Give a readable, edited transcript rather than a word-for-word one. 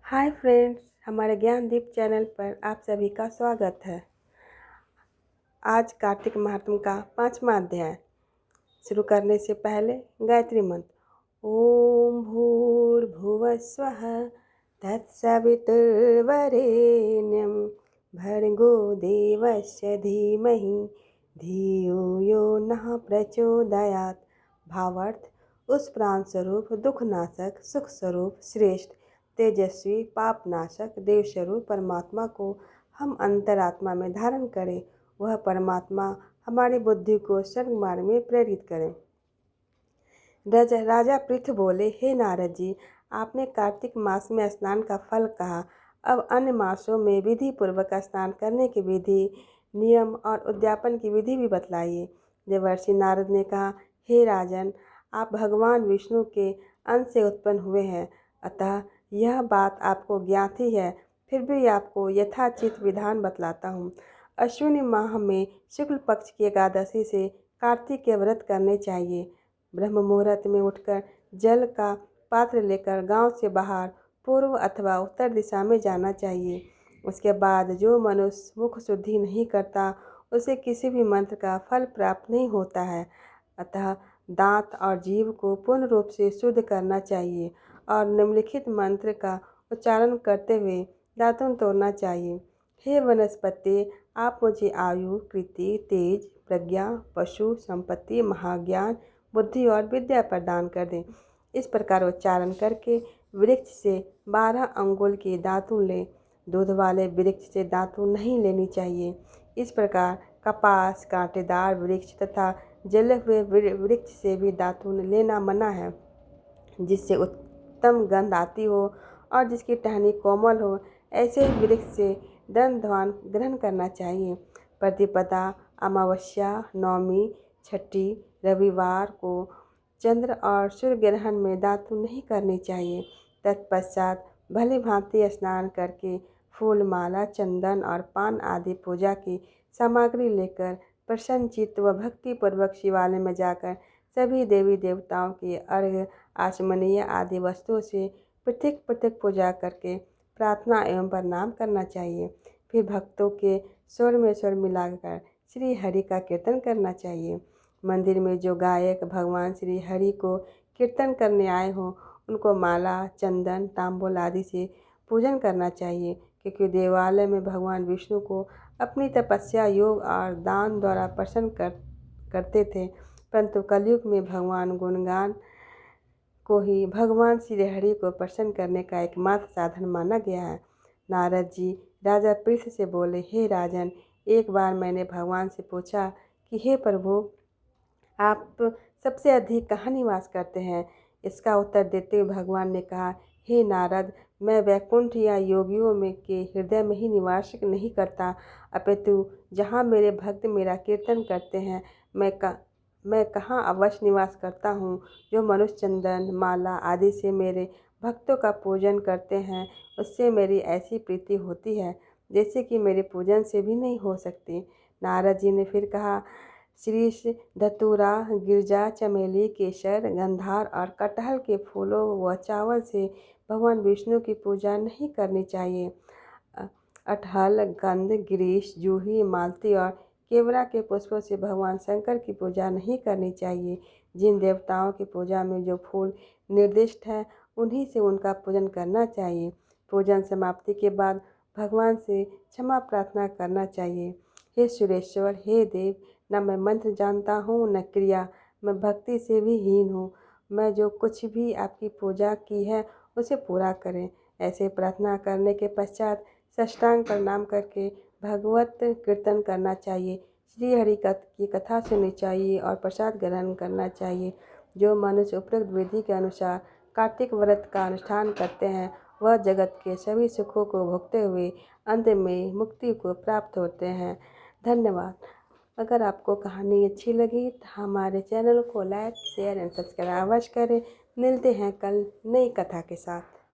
Hi friends, हमारे Gyandeep channel पर आप सभी का स्वागत है। आज कार्तिक महात्म का 5वां अध्याय शुरू करने से पहले गायत्री मंत्र। ओम भूर्भुवः स्वः तत्सवितुर्वरेण्यं भर्गो देवस्य धीमहि धियो यो नः प्रचोदयात्। भावार्थ, उस प्राण स्वरूप दुखनाशक सुख स्वरूप श्रेष्ठ तेजस्वी पापनाशक देव स्वरूप परमात्मा को हम अंतरात्मा में धारण करें। वह परमात्मा हमारी बुद्धि को सन्मार्ग मार्ग में प्रेरित करें। राजा पृथ बोले, हे नारद जी, आपने कार्तिक मास में स्नान का फल कहा, अब अन्य मासों में विधि पूर्वक स्नान करने की विधि, नियम और उद्यापन की विधि भी बतलाइए। देवर्षि नारद ने कहा, हे राजन, आप भगवान विष्णु के अंश से उत्पन्न हुए हैं, अतः यह बात आपको ज्ञात ही है, फिर भी आपको यथाचित विधान बतलाता हूँ। अश्विनी माह में शुक्ल पक्ष की एकादशी से कार्तिक के व्रत करने चाहिए। ब्रह्म मुहूर्त में उठकर जल का पात्र लेकर गांव से बाहर पूर्व अथवा उत्तर दिशा में जाना चाहिए। उसके बाद जो मनुष्य मुख शुद्धि नहीं करता, उसे किसी भी मंत्र का फल प्राप्त नहीं होता है। अतः दांत और जीभ को पूर्ण रूप से शुद्ध करना चाहिए और निम्नलिखित मंत्र का उच्चारण करते हुए दातुन तोड़ना चाहिए। हे वनस्पति, आप मुझे आयु, कीर्ति, तेज, प्रज्ञा, पशु, संपत्ति, महाज्ञान, बुद्धि और विद्या प्रदान कर दें। इस प्रकार उच्चारण करके वृक्ष से 12 अंगुल के दातुन लें। दूध वाले वृक्ष से दातुन नहीं लेनी चाहिए। इस प्रकार कपास, कांटेदार वृक्ष तथा जले हुए वृक्ष से भी दातुन लेना मना है। जिससे उत्तम गंध आती हो और जिसकी टहनी कोमल हो, ऐसे ही वृक्ष से दंडध्वान ग्रहण करना चाहिए। प्रतिपदा, अमावस्या, नवमी, छठी, रविवार को चंद्र और सूर्य ग्रहण में दातुन नहीं करनी चाहिए। तत्पश्चात भली भांति स्नान करके फूल, माला, चंदन और पान आदि पूजा की सामग्री लेकर प्रसन्न चित्त व भक्तिपूर्वक शिवालय में जाकर सभी देवी देवताओं के अर्घ्य, आचमनीय आदि वस्तुओं से पृथक पृथक पूजा करके प्रार्थना एवं प्रणाम करना चाहिए। फिर भक्तों के स्वर में स्वर मिलाकर श्री हरि का कीर्तन करना चाहिए। मंदिर में जो गायक भगवान श्री हरि को कीर्तन करने आए हों, उनको माला, चंदन, तांबूल आदि से पूजन करना चाहिए, क्योंकि देवालय में भगवान विष्णु को अपनी तपस्या, योग और दान द्वारा प्रसन्न करते थे। परंतु कलयुग में भगवान गुणगान को ही भगवान श्री हरि को प्रसन्न करने का एकमात्र साधन माना गया है। नारद जी राजा पृथ से बोले, हे राजन, एक बार मैंने भगवान से पूछा कि हे प्रभु, आप सबसे अधिक कहाँ निवास करते हैं? इसका उत्तर देते हुए भगवान ने कहा, हे नारद, मैं वैकुंठ या योगियों में के हृदय में ही निवास नहीं करता, अपितु जहाँ मेरे भक्त मेरा कीर्तन करते हैं, मैं कहाँ अवश्य निवास करता हूँ। जो मनुष्य चंदन, माला आदि से मेरे भक्तों का पूजन करते हैं, उससे मेरी ऐसी प्रीति होती है जैसे कि मेरे पूजन से भी नहीं हो सकती। नारद जी ने फिर कहा, शीश, धतूरा, गिरजा, चमेली, केसर, गंधार और कटहल के फूलों व चावल से भगवान विष्णु की पूजा नहीं करनी चाहिए। अटहल, गंध, गिरीश, जूही, मालती और केवड़ा के पुष्पों से भगवान शंकर की पूजा नहीं करनी चाहिए। जिन देवताओं की पूजा में जो फूल निर्दिष्ट है, उन्हीं से उनका पूजन करना चाहिए। पूजन समाप्ति के बाद भगवान से क्षमा प्रार्थना करना चाहिए। हे सुरेश्वर, हे देव, न मैं मंत्र जानता हूँ न क्रिया, मैं भक्ति से भी हीन हूँ। मैं जो कुछ भी आपकी पूजा की है उसे पूरा करें। ऐसे प्रार्थना करने के पश्चात साष्टांग प्रणाम करके भगवत कीर्तन करना चाहिए, श्री हरि की कथा सुननी चाहिए और प्रसाद ग्रहण करना चाहिए। जो मनुष्य उपरोक्त विधि के अनुसार कार्तिक व्रत का अनुष्ठान करते हैं, वह जगत के सभी सुखों को भोगते हुए अंत में मुक्ति को प्राप्त होते हैं। धन्यवाद। अगर आपको कहानी अच्छी लगी तो हमारे चैनल को लाइक, शेयर एंड सब्सक्राइब अवश्य करें। मिलते हैं कल नई कथा के साथ।